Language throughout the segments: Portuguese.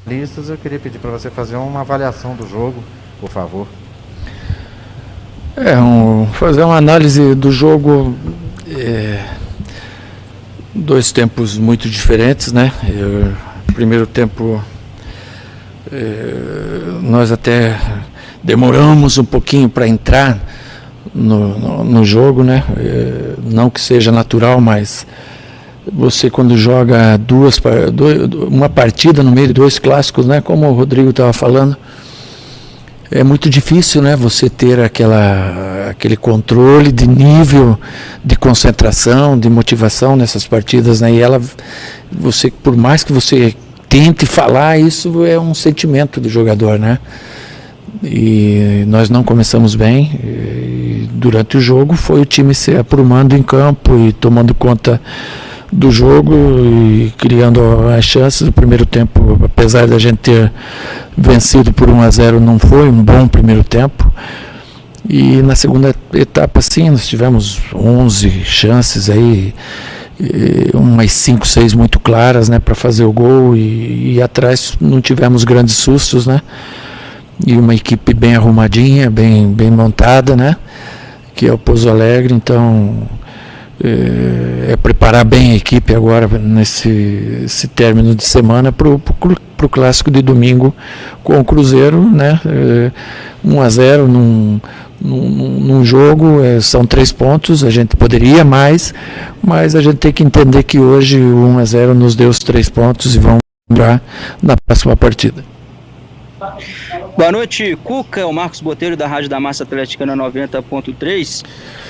listas, eu queria pedir para você fazer uma avaliação do jogo, por favor. Fazer uma análise do jogo, dois tempos muito diferentes, né? Primeiro tempo, nós até demoramos um pouquinho para entrar no jogo, né? Não que seja natural, mas você quando joga uma partida no meio de dois clássicos, né? Como o Rodrigo estava falando, é muito difícil, né? Você ter aquele controle de nível de concentração, de motivação nessas partidas, né? E você, por mais que você tente falar, isso é um sentimento do jogador, né? E nós não começamos bem. E durante o jogo foi o time se aprumando em campo e tomando conta do jogo e criando as chances. No primeiro tempo, apesar da gente ter vencido por 1-0, não foi um bom primeiro tempo. E na segunda etapa, sim, nós tivemos 11 chances aí, umas 5, 6 muito claras, né, para fazer o gol, e atrás não tivemos grandes sustos, né? E uma equipe bem arrumadinha, bem montada, né? Que é o Pouso Alegre. Então preparar bem a equipe agora nesse término de semana para o clássico de domingo com o Cruzeiro, né? 1-0 num jogo, são 3 pontos, a gente poderia mais, mas a gente tem que entender que hoje o 1-0 nos deu os 3 pontos e vamos lembrar na próxima partida. Boa noite, Cuca, o Marcos Botelho da Rádio da Massa Atleticana 90.3.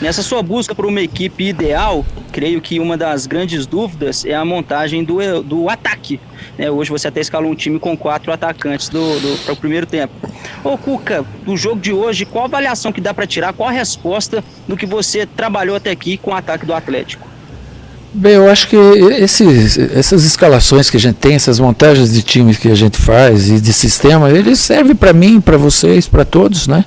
Nessa sua busca por uma equipe ideal, creio que uma das grandes dúvidas é a montagem do ataque, né? Hoje você até escalou um time com 4 atacantes para o primeiro tempo. Ô Cuca, do jogo de hoje, qual a avaliação que dá para tirar, qual a resposta do que você trabalhou até aqui com o ataque do Atlético? Bem, eu acho que essas escalações que a gente tem, essas montagens de times que a gente faz e de sistema, eles servem para mim, para vocês, para todos, né?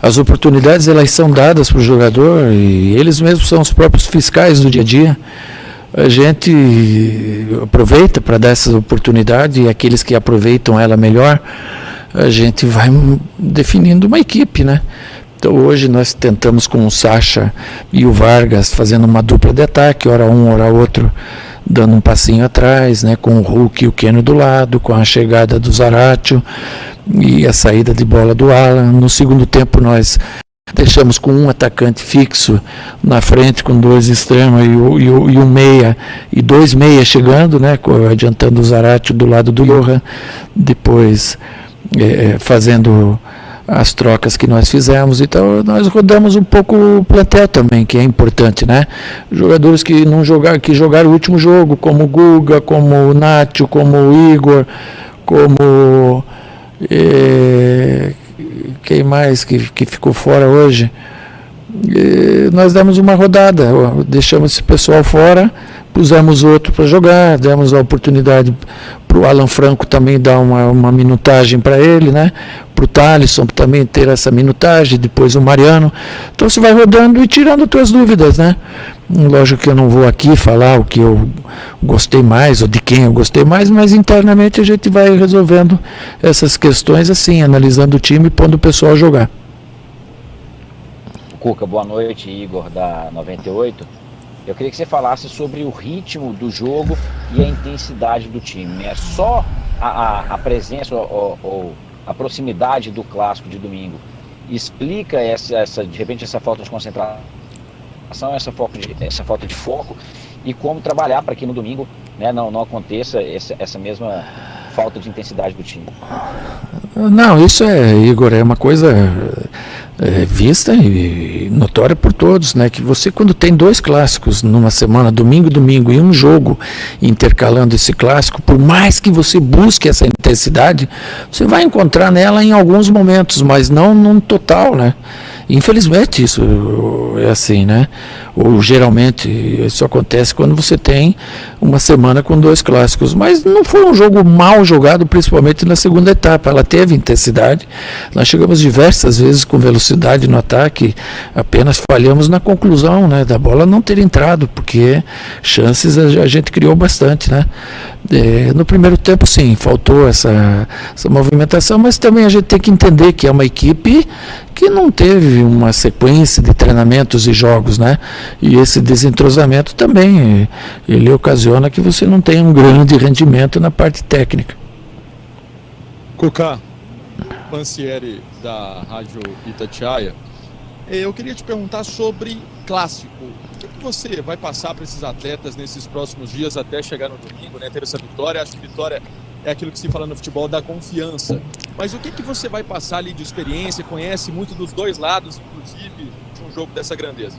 As oportunidades, elas são dadas para o jogador e eles mesmos são os próprios fiscais do dia a dia. A gente aproveita para dar essa oportunidade e aqueles que aproveitam ela melhor, a gente vai definindo uma equipe, né? Então hoje nós tentamos com o Sacha e o Vargas fazendo uma dupla de ataque, hora um, hora outro, dando um passinho atrás, né, com o Hulk e o Keno do lado, com a chegada do Zaratio e a saída de bola do Alan. No segundo tempo nós deixamos com um atacante fixo na frente, com 2 extremos e um meia, e 2 meias chegando, né, adiantando o Zaratio do lado do Johan, depois fazendo as trocas que nós fizemos. Então nós rodamos um pouco o plantel também, que é importante, né? Jogadores que jogaram o último jogo, como o Guga, como o Nacho, como o Igor, como quem mais que ficou fora hoje. Nós demos uma rodada, deixamos esse pessoal fora, pusemos outro para jogar, demos a oportunidade para o Alan Franco também dar uma minutagem para ele, né? Para o Thalisson também ter essa minutagem, depois o Mariano. Então você vai rodando e tirando as tuas dúvidas, né? Lógico que eu não vou aqui falar o que eu gostei mais ou de quem eu gostei mais, mas internamente a gente vai resolvendo essas questões assim, analisando o time e pondo o pessoal a jogar. Cuca, boa noite, Igor da 98. Eu queria que você falasse sobre o ritmo do jogo e a intensidade do time. É só a presença ou a proximidade do clássico de domingo explica de repente essa falta de concentração, essa falta de foco, e como trabalhar para que no domingo, né, não aconteça essa mesma falta de intensidade do time. Não, isso Igor, é uma coisa vista e notória por todos, né? Que você, quando tem 2 clássicos numa semana, domingo, e um jogo intercalando esse clássico, por mais que você busque essa intensidade, você vai encontrar nela em alguns momentos, mas não num total, né? Infelizmente isso é assim, né? ou geralmente isso acontece quando você tem uma semana com 2 clássicos, mas não foi um jogo mal jogado, principalmente na segunda etapa. Ela teve intensidade, nós chegamos diversas vezes com velocidade no ataque, apenas falhamos na conclusão, né, da bola não ter entrado, porque chances a gente criou bastante, né? No primeiro tempo, sim, faltou essa movimentação, mas também a gente tem que entender que é uma equipe que não teve uma sequência de treinamentos e jogos, né? E esse desentrosamento também, ele ocasiona que você não tenha um grande rendimento na parte técnica. Cuca, Pansieri da Rádio Itatiaia, eu queria te perguntar sobre clássico. O que você vai passar para esses atletas nesses próximos dias até chegar no domingo, né, ter essa vitória? Acho que vitória é aquilo que se fala no futebol, da confiança. Mas o que você vai passar ali de experiência? Conhece muito dos dois lados, inclusive, de um jogo dessa grandeza.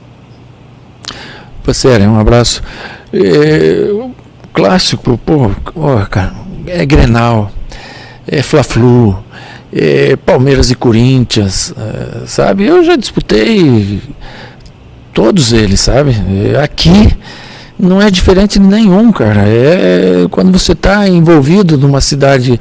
Sério, um abraço. O clássico, cara, é Grenal, é Fla-Flu, é Palmeiras e Corinthians, sabe? Eu já disputei todos eles, sabe? Aqui não é diferente nenhum, cara. Quando você está envolvido numa cidade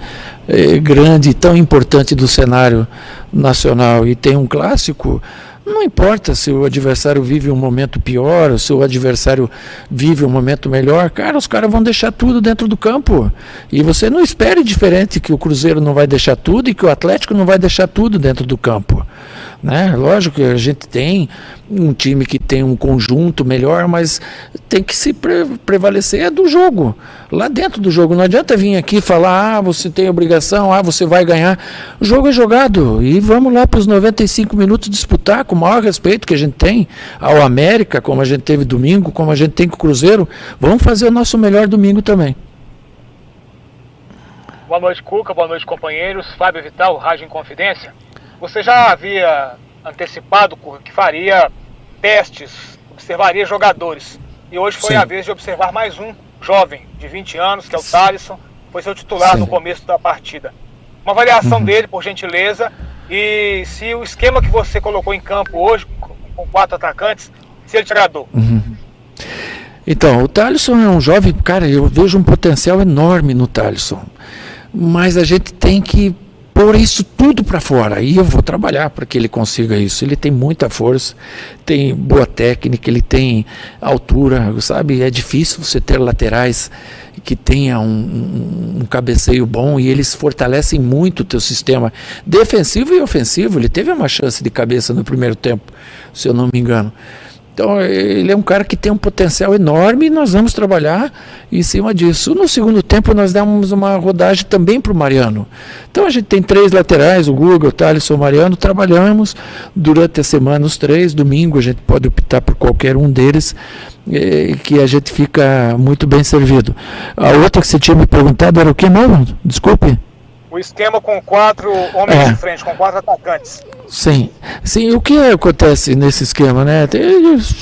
grande, tão importante do cenário nacional e tem um clássico, não importa se o adversário vive um momento pior, ou se o adversário vive um momento melhor, cara, os caras vão deixar tudo dentro do campo. E você não espere diferente, que o Cruzeiro não vai deixar tudo e que o Atlético não vai deixar tudo dentro do campo, né? Lógico que a gente tem um time que tem um conjunto melhor, mas tem que se prevalecer do jogo, lá dentro do jogo. Não adianta vir aqui e falar, você tem obrigação, você vai ganhar. O jogo é jogado e vamos lá para os 95 minutos disputar com o maior respeito que a gente tem ao América, como a gente teve domingo, como a gente tem com o Cruzeiro. Vamos fazer o nosso melhor domingo também. Boa noite, Cuca, boa noite, companheiros. Fábio Vital, Rádio Inconfidência. Você já havia antecipado que faria testes, observaria jogadores. E hoje foi a vez de observar mais um jovem de 20 anos, que é o Thalisson, foi seu titular no começo da partida. Uma avaliação dele, por gentileza, e se o esquema que você colocou em campo hoje, com 4 atacantes, se ele te agradou. Então, o Thalisson é um jovem, cara, eu vejo um potencial enorme no Thalisson, mas a gente tem que pôr isso tudo para fora, e eu vou trabalhar para que ele consiga isso. Ele tem muita força, tem boa técnica, ele tem altura, sabe? É difícil você ter laterais que tenha um cabeceio bom, e eles fortalecem muito o teu sistema defensivo e ofensivo. Ele teve uma chance de cabeça no primeiro tempo, se eu não me engano. Então, ele é um cara que tem um potencial enorme e nós vamos trabalhar em cima disso. No segundo tempo, nós demos uma rodagem também para o Mariano. Então, a gente tem 3 laterais, o Guga, o Thalisson, o Mariano. Trabalhamos durante a semana os 3. Domingo, a gente pode optar por qualquer um deles, que a gente fica muito bem servido. A outra que você tinha me perguntado era o que, não? Desculpe. O esquema com 4 homens de frente, com 4 atacantes. Sim, o que acontece nesse esquema, né?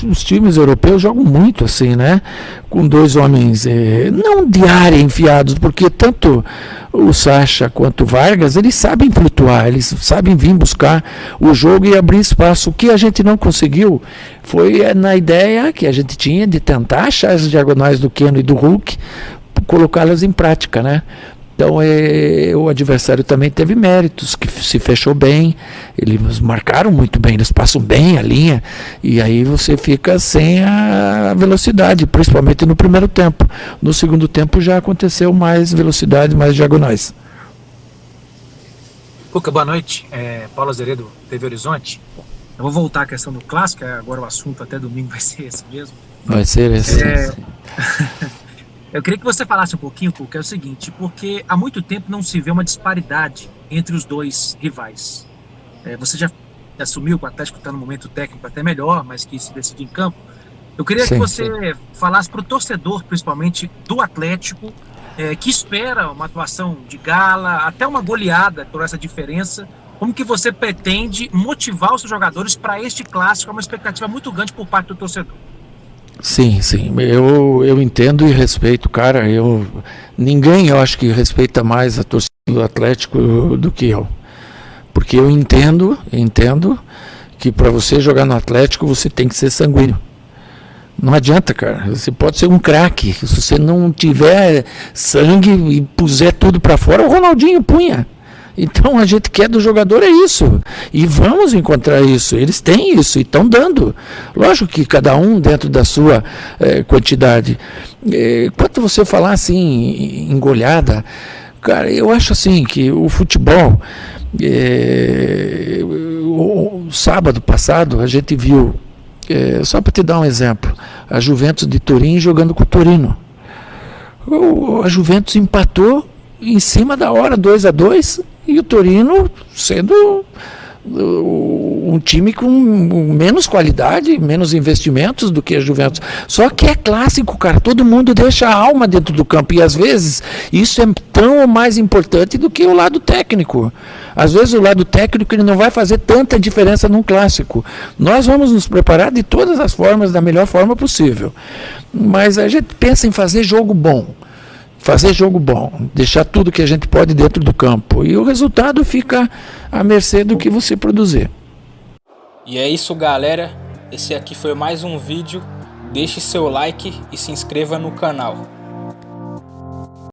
Os times europeus jogam muito assim, né? Com 2 homens, não de área enfiados, porque tanto o Sacha quanto o Vargas, eles sabem flutuar, eles sabem vir buscar o jogo e abrir espaço. O que a gente não conseguiu foi na ideia que a gente tinha de tentar achar as diagonais do Keno e do Hulk, colocá-las em prática, né? Então, o adversário também teve méritos, que se fechou bem, eles marcaram muito bem, eles passam bem a linha, e aí você fica sem a velocidade, principalmente no primeiro tempo. No segundo tempo já aconteceu mais velocidade, mais diagonais. Cuca, boa noite. Paulo Azeredo, TV Horizonte. Eu vou voltar à questão do clássico, agora o assunto até domingo vai ser esse mesmo. Vai ser esse. Eu queria que você falasse um pouquinho, Cuca, é o seguinte, porque há muito tempo não se vê uma disparidade entre os 2 rivais. Você já assumiu que o Atlético está no momento técnico até melhor, mas que se decide em campo. Eu queria que você falasse para o torcedor, principalmente do Atlético, que espera uma atuação de gala, até uma goleada por essa diferença. Como que você pretende motivar os seus jogadores para este clássico? É uma expectativa muito grande por parte do torcedor. Sim, eu entendo e respeito, cara. Ninguém, eu acho que respeita mais a torcida do Atlético do que eu, porque eu entendo que para você jogar no Atlético você tem que ser sanguíneo, Não adianta, cara. Você pode ser um craque. Se você não tiver sangue e puser tudo para fora, o Ronaldinho punha. Então a gente quer do jogador é isso. E vamos encontrar isso. Eles têm isso e estão dando. Lógico que cada um dentro da sua quantidade. Quando você falar assim, engolhada, cara, eu acho assim que o futebol, o sábado passado a gente viu, só para te dar um exemplo, a Juventus de Turim jogando com o Torino. A Juventus empatou em cima da hora, 2-2, e o Torino sendo um time com menos qualidade, menos investimentos do que a Juventus. Só que é clássico, cara. Todo mundo deixa a alma dentro do campo. E às vezes isso é tão ou mais importante do que o lado técnico. Às vezes o lado técnico ele não vai fazer tanta diferença num clássico. Nós vamos nos preparar de todas as formas, da melhor forma possível. Mas a gente pensa em fazer jogo bom. Fazer jogo bom, deixar tudo que a gente pode dentro do campo. E o resultado fica à mercê do que você produzir. E é isso, galera. Esse aqui foi mais um vídeo. Deixe seu like e se inscreva no canal.